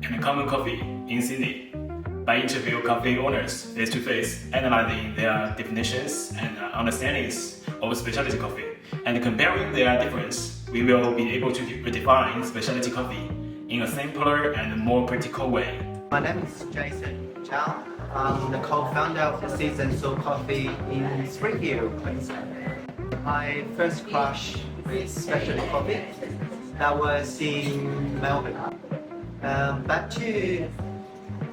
and common coffee in Sydney by interviewing coffee owners face-to-face, analyzing their definitions and understandings of specialty coffee, and comparing their difference, we will be able to redefine specialty coffee in a simpler and more practical way. My name is Jason Chow. I'm the co-founder of the Season Soul Coffee in Spring Hill, Queensland. My first crush with specialty coffee, that was in Melbourne. Back to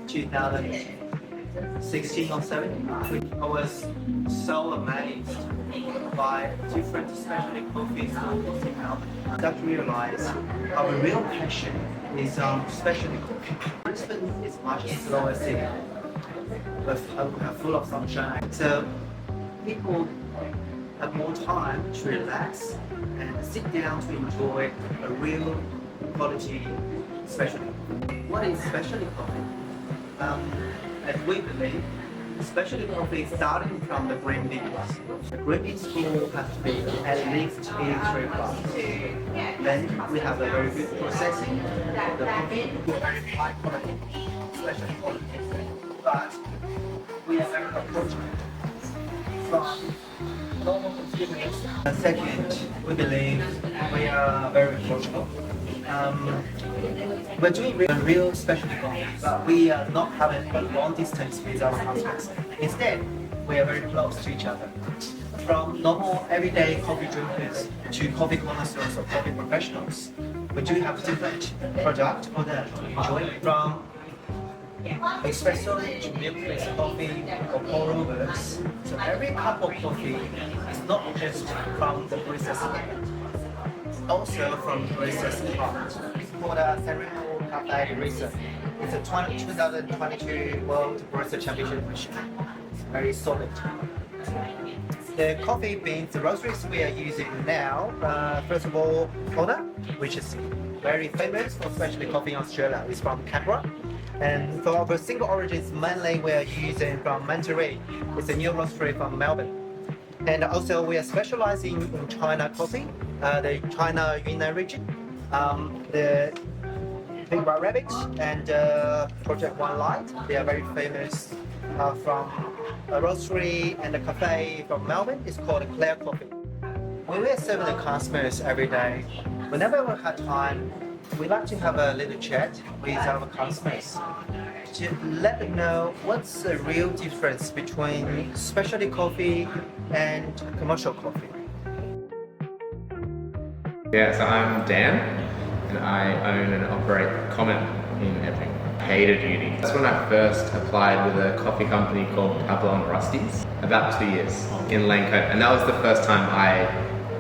2016 or 17, I was so amazed by different specialty coffee stores in Melbourne. I started to realize our real passion is on specialty coffee. Brisbane is much slower city, but full of sunshine. So people have more time to relax and sit down to enjoy a real quality specialty. What is specialty coffee? As we believe, specialty coffee is starting from the green beans. The green beans school has to be at least 83 plus. Then we have a very good processing of the coffee, very high quality, specialty quality. But we are very approachable from normal consumers. Second, we believe we are very approachable. We're doing real specialty coffee, but we are not having a long distance with our customers. Instead, we are very close to each other. From normal everyday coffee drinkers to coffee connoisseurs or coffee professionals, we do have different products for them to enjoy, from espresso to milk-based coffee or pour-overs. So every cup of coffee is not just from the processing, also from the processing part. For the Cerebral Cafe recent, it's a 2022 World Barista Championship machine. It's very solid. The coffee beans, the roasteries we are using now, first of all, Kona, which is very famous for specialty coffee in Australia. It's from Canberra. And for our single origins, mainly we are using from Monterey. It's a new roastery from Melbourne. And also we are specializing in China coffee, the China Yunnan region, the Big White Rabbit and Project One Light. They are very famous from a roastery and a cafe from Melbourne. It's called Claire Coffee. When we are serving the customers every day, whenever we have time, we like to have a little chat with our customers to let them know what's the real difference between specialty coffee and commercial coffee. Yeah, so I'm Dan, and I own and operate Comet in Epping. Hated uni. That's when I first applied with a coffee company called Pablo and Rusty's, about 2 years in Lane Cove, and that was the first time I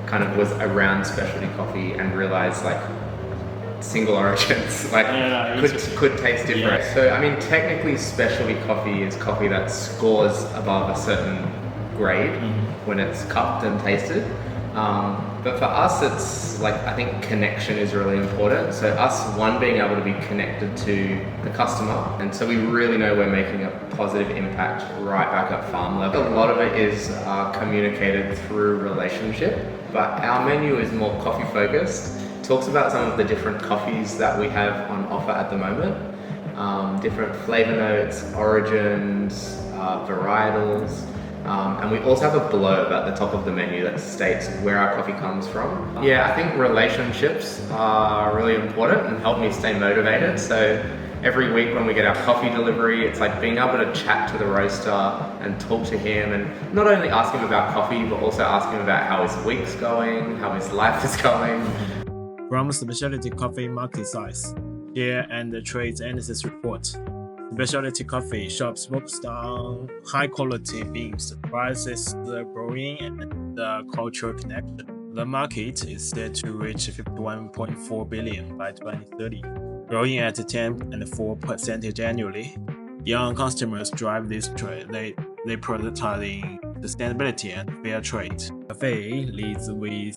kind of was around specialty coffee and realized like single origins could taste different. Yeah. So I mean, technically specialty coffee is coffee that scores above a certain grade when it's cupped and tasted. But for us, it's like, I think connection is really important. So us, one, being able to be connected to the customer. And so we really know we're making a positive impact right back at farm level. A lot of it is communicated through relationship, but our menu is more coffee focused. Talks about some of the different coffees that we have on offer at the moment. Different flavor notes, origins, varietals. And we also have a blurb at the top of the menu that states where our coffee comes from. Yeah, I think relationships are really important and help me stay motivated. So every week when we get our coffee delivery, it's like being able to chat to the roaster and talk to him and not only ask him about coffee, but also ask him about how his week's going, how his life is going. From specialty coffee market size, share and trades analysis report. Specialty coffee shops focused on high quality beans, prices, the brewing, and the cultural connection. The market is set to reach 51.4 billion by 2030, growing at 10.4% annually. Young customers drive this trend. They prioritize sustainability and fair trade. Café leads with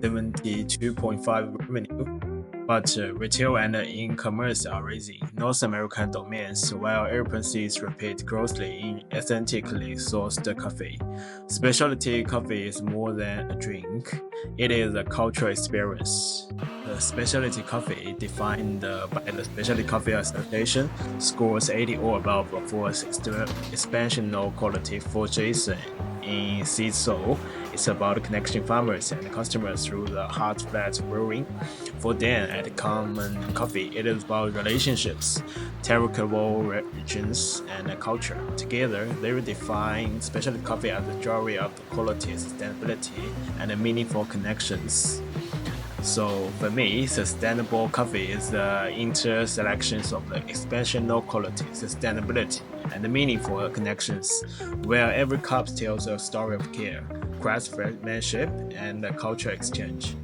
72.5 revenue, but retail and e-commerce are rising. North American domains, while European sees rapid growth in authentically sourced coffee. Specialty coffee is more than a drink. It is a cultural experience. The specialty coffee, defined by the Specialty Coffee Association, scores 80 or above for exceptional quality. For Jason in Seesaw, it's about connecting farmers and customers through the hard flat brewing. For Dan at Common Coffee, it is about relationships, territorial regions, and culture. Together, they redefine specialty coffee as a joy of quality, sustainability, and meaningful connections. So for me, sustainable coffee is the intersections of the expansional quality, sustainability, and meaningful connections, where every cup tells a story of care, craftsmanship, and cultural exchange.